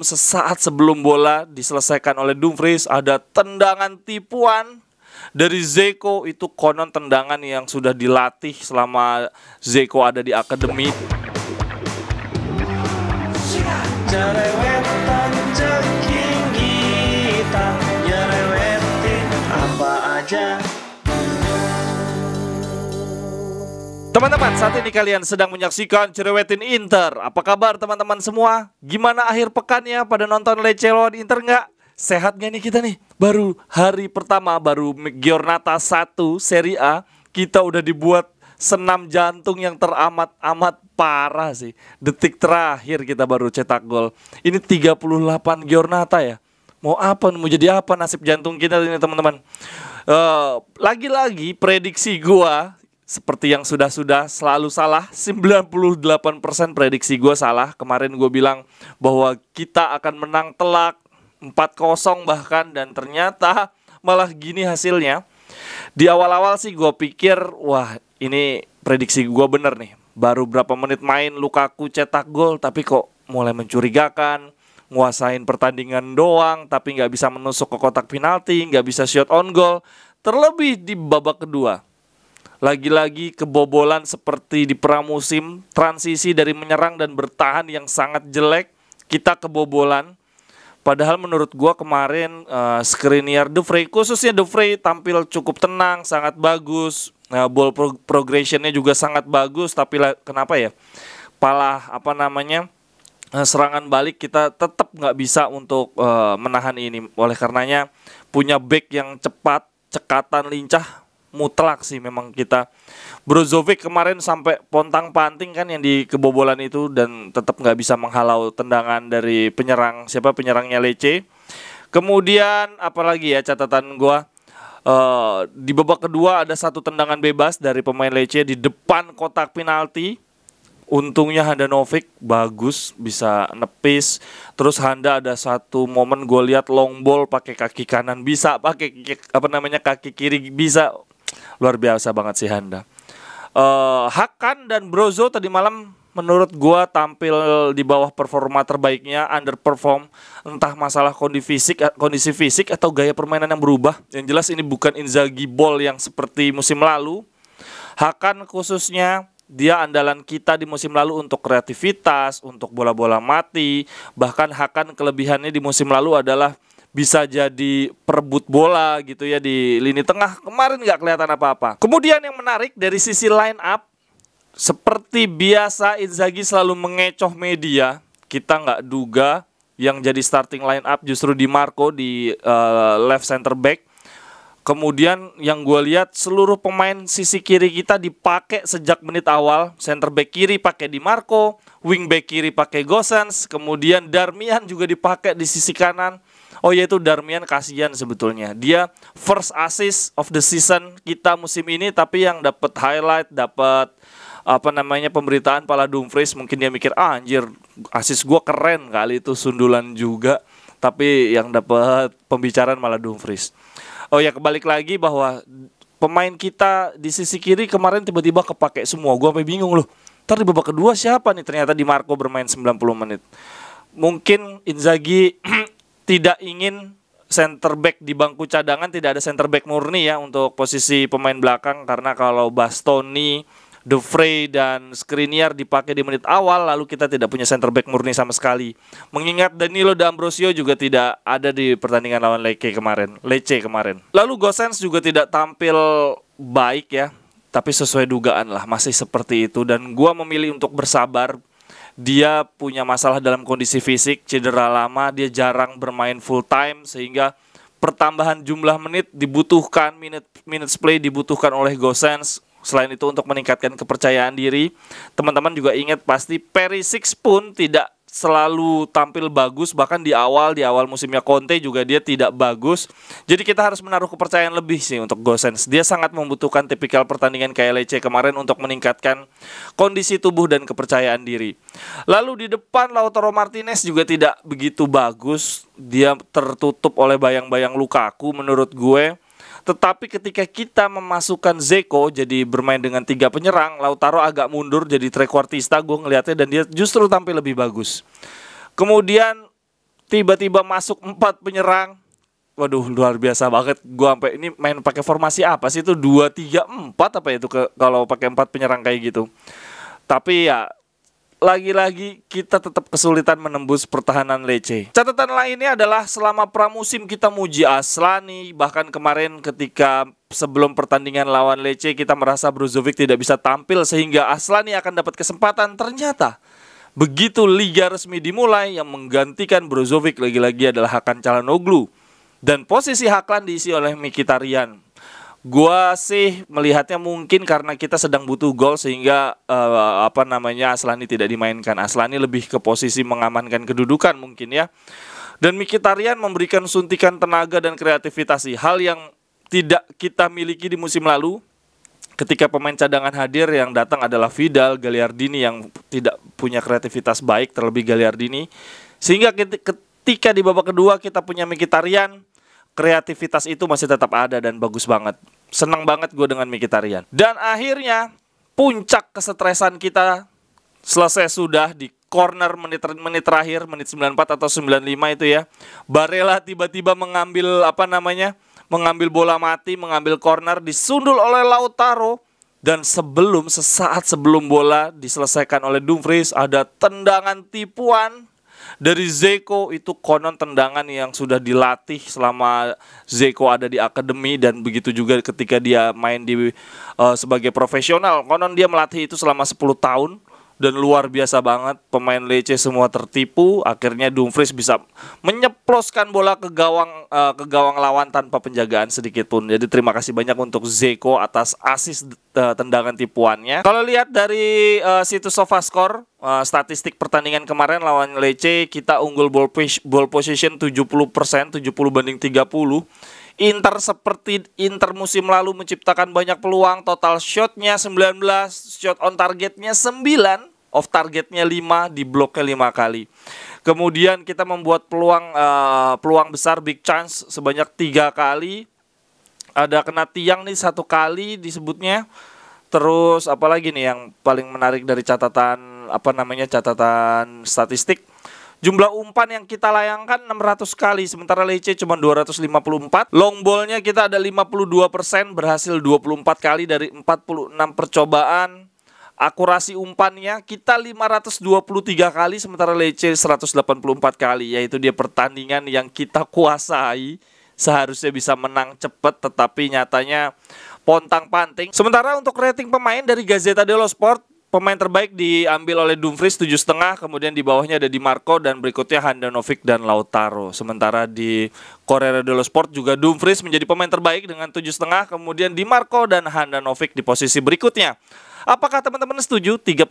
Sesaat sebelum bola diselesaikan oleh Dumfries, ada tendangan tipuan dari Zeko. Itu konon tendangan yang sudah dilatih selama Zeko ada di akademi. Jerewetan ceking kita, nyerewetin apa aja. Teman-teman, saat ini kalian sedang menyaksikan Cerewetin Inter. Apa kabar teman-teman semua? Gimana akhir pekannya? Pada nonton Lecce lawan Inter nggak? Sehat nggak nih kita nih? Baru hari pertama, baru Giornata 1 Serie A, kita udah dibuat senam jantung yang teramat-amat parah sih. Detik terakhir kita baru cetak gol. Ini 38 Giornata ya. Mau apa? Mau jadi apa nasib jantung kita ini teman-teman? Lagi-lagi prediksi gua seperti yang sudah selalu salah. 98% prediksi gue salah. Kemarin gue bilang bahwa kita akan menang telak 4-0 bahkan, dan ternyata malah gini hasilnya. Di awal-awal sih gue pikir, wah ini prediksi gue bener nih. Baru berapa menit main Lukaku cetak gol, tapi kok mulai mencurigakan. Nguasain pertandingan doang, tapi gak bisa menusuk ke kotak penalti, gak bisa shot on goal. Terlebih di babak kedua, lagi-lagi kebobolan seperti di pramusim, transisi dari menyerang dan bertahan yang sangat jelek, kita kebobolan. Padahal menurut gua kemarin Skriniar, De Vrij, khususnya De Vrij tampil cukup tenang, sangat bagus. Ball progressionnya juga sangat bagus, tapi kenapa ya? Serangan balik kita tetap nggak bisa untuk menahan ini. Oleh karenanya punya back yang cepat, cekatan, lincah, mutlak sih memang kita. Brozovic kemarin sampai pontang-panting kan yang di kebobolan itu, dan tetap nggak bisa menghalau tendangan dari penyerangnya Lecce. Kemudian apalagi ya catatan gua, di babak kedua ada satu tendangan bebas dari pemain Lecce di depan kotak penalti. Untungnya Handanovic bagus bisa nepis. Terus Handa ada satu momen gue lihat long ball pakai kaki kanan bisa, pakai kaki kiri bisa. Luar biasa banget sih Handa. Hakan dan Brozo tadi malam menurut gua tampil di bawah performa terbaiknya, underperform. Entah masalah kondisi fisik atau gaya permainan yang berubah. Yang jelas ini bukan Inzaghi ball yang seperti musim lalu. Hakan khususnya, dia andalan kita di musim lalu untuk kreativitas, untuk bola-bola mati. Bahkan Hakan kelebihannya di musim lalu adalah bisa jadi perebut bola gitu ya di lini tengah. Kemarin nggak kelihatan apa-apa. Kemudian yang menarik dari sisi line up, seperti biasa Inzaghi selalu mengecoh media. Kita nggak duga yang jadi starting line up justru Di Marco di left center back. Kemudian yang gue lihat seluruh pemain sisi kiri kita dipakai sejak menit awal. Center back kiri pakai Di Marco, wing back kiri pakai Gosens, kemudian Darmian juga dipakai di sisi kanan. Oh yaitu Darmian kasihan sebetulnya. Dia first assist of the season kita musim ini, tapi yang dapat highlight, dapat pemberitaan pala Dumfries. Mungkin dia mikir, anjir assist gue keren kali, itu sundulan juga. Tapi yang dapat pembicaraan malah Dumfries. Oh ya, kebalik lagi bahwa pemain kita di sisi kiri kemarin tiba-tiba kepake semua. Gue sampai bingung loh. Ntar di babak kedua siapa nih? Ternyata Di Marco bermain 90 menit. Mungkin Inzaghi tidak ingin center back di bangku cadangan, tidak ada center back murni ya untuk posisi pemain belakang. Karena kalau Bastoni, De Vrij dan Skriniar dipakai di menit awal, lalu kita tidak punya center back murni sama sekali. Mengingat Danilo D'Ambrosio juga tidak ada di pertandingan lawan Lecce kemarin. Lalu Gosens juga tidak tampil baik ya, tapi sesuai dugaan lah, masih seperti itu. Dan gua memilih untuk bersabar. Dia punya masalah dalam kondisi fisik, cedera lama, dia jarang bermain full time, sehingga pertambahan jumlah menit dibutuhkan, minutes play dibutuhkan oleh Gosens. Selain itu untuk meningkatkan kepercayaan diri. Teman-teman juga ingat pasti Perisic pun tidak selalu tampil bagus. Bahkan di awal musimnya Conte juga dia tidak bagus. Jadi kita harus menaruh kepercayaan lebih sih untuk Gosens. Dia sangat membutuhkan tipikal pertandingan kayak Lecce kemarin untuk meningkatkan kondisi tubuh dan kepercayaan diri. Lalu di depan Lautaro Martinez juga tidak begitu bagus. Dia tertutup oleh bayang-bayang Lukaku menurut gue. Tetapi ketika kita memasukkan Zeko jadi bermain dengan 3 penyerang, Lautaro agak mundur jadi trequartista gue ngelihatnya, dan dia justru tampil lebih bagus. Kemudian tiba-tiba masuk 4 penyerang. Waduh, luar biasa banget. Gua sampai ini main pakai formasi apa sih itu, 2-3-4 apa itu kalau pakai 4 penyerang kayak gitu. Tapi ya lagi-lagi kita tetap kesulitan menembus pertahanan Lecce. Catatan lainnya adalah selama pramusim kita muji Aslani. Bahkan kemarin ketika sebelum pertandingan lawan Lecce kita merasa Brozovic tidak bisa tampil sehingga Aslani akan dapat kesempatan. Ternyata begitu liga resmi dimulai, yang menggantikan Brozovic lagi-lagi adalah Hakan Çalhanoğlu. Dan posisi Haklan diisi oleh Mkhitaryan. Gua sih melihatnya mungkin karena kita sedang butuh gol sehingga Aslani tidak dimainkan. Aslani lebih ke posisi mengamankan kedudukan mungkin ya. Dan Mkhitaryan memberikan suntikan tenaga dan kreativitas, hal yang tidak kita miliki di musim lalu. Ketika pemain cadangan hadir, yang datang adalah Vidal, Gagliardini yang tidak punya kreativitas baik, terlebih Gagliardini. Sehingga ketika di babak kedua kita punya Mkhitaryan, kreativitas itu masih tetap ada dan bagus banget. Senang banget gue dengan Mkhitaryan. Dan akhirnya puncak kesetresan kita selesai sudah di corner menit terakhir, menit 94 atau 95 itu ya. Barella tiba-tiba mengambil mengambil bola mati, mengambil corner, disundul oleh Lautaro. Dan sesaat sebelum bola diselesaikan oleh Dumfries, ada tendangan tipuan dari Dzeko. Itu konon tendangan yang sudah dilatih selama Dzeko ada di akademi, dan begitu juga ketika dia main sebagai profesional. Konon dia melatih itu selama 10 tahun. Dan luar biasa banget, pemain Lecce semua tertipu. Akhirnya Dumfries bisa menyeploskan bola ke gawang lawan tanpa penjagaan sedikit pun. Jadi terima kasih banyak untuk Dzeko atas asis tendangan tipuannya. Kalau lihat dari situs SofaScore, statistik pertandingan kemarin lawan Lecce, kita unggul ball position 70%, 70 banding 30. Inter seperti Inter musim lalu menciptakan banyak peluang. Total shotnya 19, shot on targetnya 9, off targetnya 5, di bloknya 5 kali. Kemudian kita membuat peluang besar, big chance, sebanyak 3 kali. Ada kena tiang nih 1 kali disebutnya. Terus apalagi nih yang paling menarik dari catatan catatan statistik? Jumlah umpan yang kita layangkan 600 kali, sementara Lecce cuma 254. Long ballnya kita ada 52%, berhasil 24 kali dari 46 percobaan. Akurasi umpannya kita 523 kali, sementara Lecce 184 kali. Yaitu dia pertandingan yang kita kuasai. Seharusnya bisa menang cepat, tetapi nyatanya pontang-panting. Sementara untuk rating pemain dari Gazzetta dello Sport, pemain terbaik diambil oleh Dumfries 7,5, kemudian di bawahnya ada Di Marco, dan berikutnya Handanovic dan Lautaro. Sementara di Corriere dello Sport juga Dumfries menjadi pemain terbaik dengan 7,5, kemudian Di Marco dan Handanovic di posisi berikutnya. Apakah teman-teman setuju 3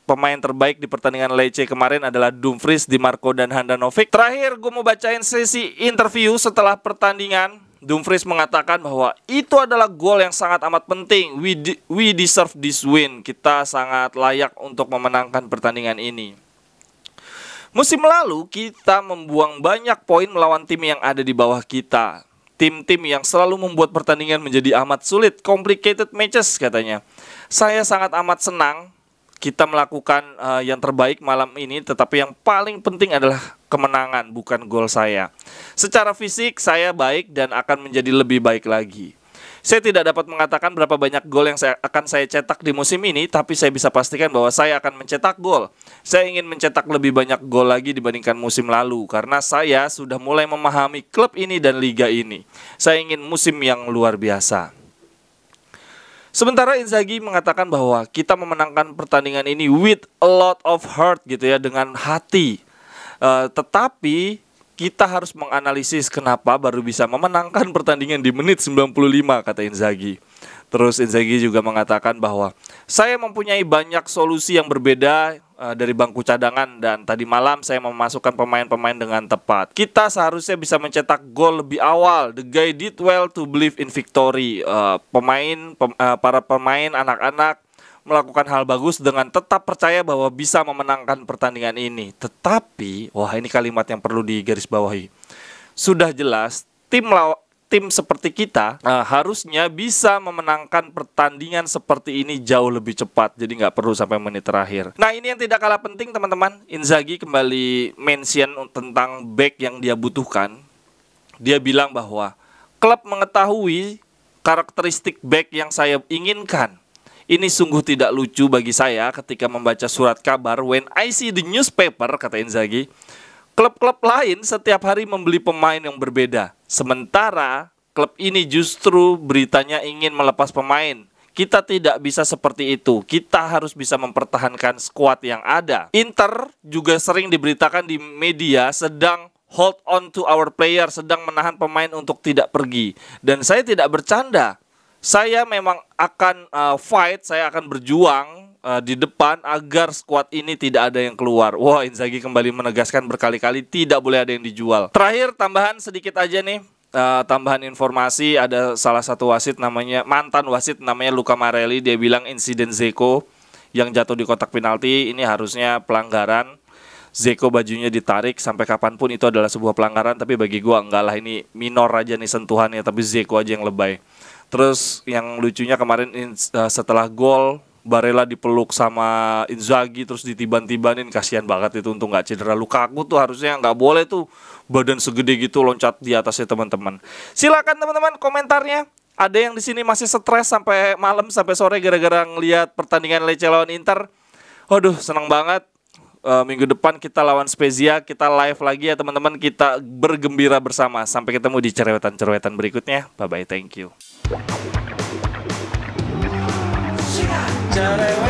pemain terbaik di pertandingan Lecce kemarin adalah Dumfries, Di Marco, dan Handanovic? Terakhir gue mau bacain sesi interview setelah pertandingan. Dumfries mengatakan bahwa itu adalah gol yang sangat amat penting. We deserve this win. Kita sangat layak untuk memenangkan pertandingan ini. Musim lalu kita membuang banyak poin melawan tim yang ada di bawah kita. Tim-tim yang selalu membuat pertandingan menjadi amat sulit. Complicated matches katanya. Saya sangat amat senang kita melakukan yang terbaik malam ini, tetapi yang paling penting adalah kemenangan, bukan gol saya. Secara fisik saya baik dan akan menjadi lebih baik lagi. Saya tidak dapat mengatakan berapa banyak gol yang akan saya cetak di musim ini, tapi saya bisa pastikan bahwa saya akan mencetak gol. Saya ingin mencetak lebih banyak gol lagi dibandingkan musim lalu, karena saya sudah mulai memahami klub ini dan liga ini. Saya ingin musim yang luar biasa. Sementara Inzaghi mengatakan bahwa kita memenangkan pertandingan ini with a lot of heart gitu ya, dengan hati. Tetapi kita harus menganalisis kenapa baru bisa memenangkan pertandingan di menit 95, kata Inzaghi. Terus Inzaghi juga mengatakan bahwa saya mempunyai banyak solusi yang berbeda dari bangku cadangan, dan tadi malam saya memasukkan pemain-pemain dengan tepat. Kita seharusnya bisa mencetak gol lebih awal. The guy did well to believe in victory. Para pemain anak-anak melakukan hal bagus dengan tetap percaya bahwa bisa memenangkan pertandingan ini. Tetapi, wah ini kalimat yang perlu digarisbawahi. Sudah jelas tim seperti kita harusnya bisa memenangkan pertandingan seperti ini jauh lebih cepat. Jadi nggak perlu sampai menit terakhir. Nah, ini yang tidak kalah penting teman-teman. Inzaghi kembali mention tentang back yang dia butuhkan. Dia bilang bahwa klub mengetahui karakteristik back yang saya inginkan. Ini sungguh tidak lucu bagi saya ketika membaca surat kabar. When I see the newspaper, kata Inzaghi, klub-klub lain setiap hari membeli pemain yang berbeda. Sementara klub ini justru beritanya ingin melepas pemain. Kita tidak bisa seperti itu. Kita harus bisa mempertahankan skuad yang ada. Inter juga sering diberitakan di media sedang hold on to our player, sedang menahan pemain untuk tidak pergi. Dan saya tidak bercanda. Saya memang akan fight, saya akan berjuang di depan agar skuad ini tidak ada yang keluar. Wah, Inzaghi kembali menegaskan berkali-kali tidak boleh ada yang dijual. Terakhir, tambahan sedikit aja nih. Tambahan informasi, ada salah satu wasit mantan wasit namanya Luca Marelli. Dia bilang insiden Dzeko yang jatuh di kotak penalti ini harusnya pelanggaran. Dzeko bajunya ditarik, sampai kapanpun itu adalah sebuah pelanggaran. Tapi bagi gua enggak lah, ini minor aja nih sentuhannya, tapi Dzeko aja yang lebay. Terus yang lucunya kemarin setelah gol, Barella dipeluk sama Inzaghi terus ditiban-tibanin, kasihan banget itu untuk nggak cedera. Lukaku tuh harusnya nggak boleh tuh badan segede gitu loncat di atasnya teman-teman. Silakan teman-teman komentarnya. Ada yang di sini masih stres sampai malam sampai sore gara-gara ngelihat pertandingan Lecce lawan Inter. Waduh, senang banget. Minggu depan kita lawan Spezia, kita live lagi ya teman-teman, kita bergembira bersama. Sampai ketemu di cerewetan-cerewetan berikutnya. Bye bye, thank you. Cerewet